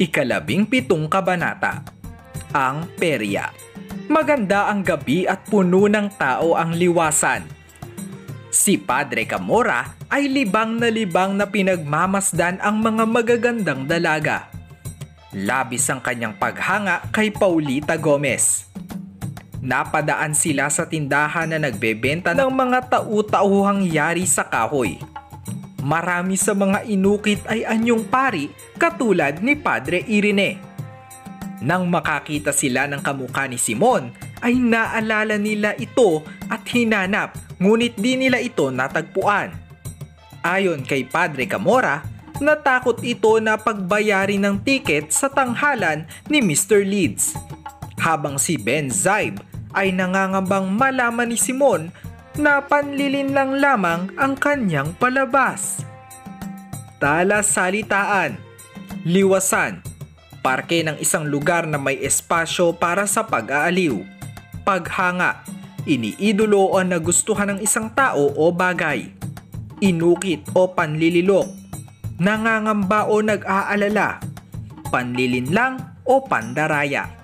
Ikalabing-pitong kabanata. Ang Perya. Maganda ang gabi at puno ng tao ang liwasan. Si Padre Camorra ay libang na pinagmamasdan ang mga magagandang dalaga. Labis ang kanyang paghanga kay Paulita Gomez. Napadaan sila sa tindahan na nagbebenta ng mga tau-tauhang yari sa kahoy. Marami sa mga inukit ay anyong pari katulad ni Padre Irene. Nang makakita sila ng kamukha ni Simon, ay naalala nila ito at hinanap, ngunit di nila ito natagpuan. Ayon kay Padre Camorra, natakot ito na pagbayarin ng tiket sa tanghalan ni Mr. Leeds. Habang si Ben Zaib ay nangangambang malaman ni Simon na panlilin lang lamang ang kanyang palabas. Talasalitaan, liwasan, parke ng isang lugar na may espasyo para sa pag-aaliw, paghanga, iniidolo o nagustuhan ng isang tao o bagay, inukit o panlililok, nangangamba o nag-aalala, panlilinlang o pandaraya.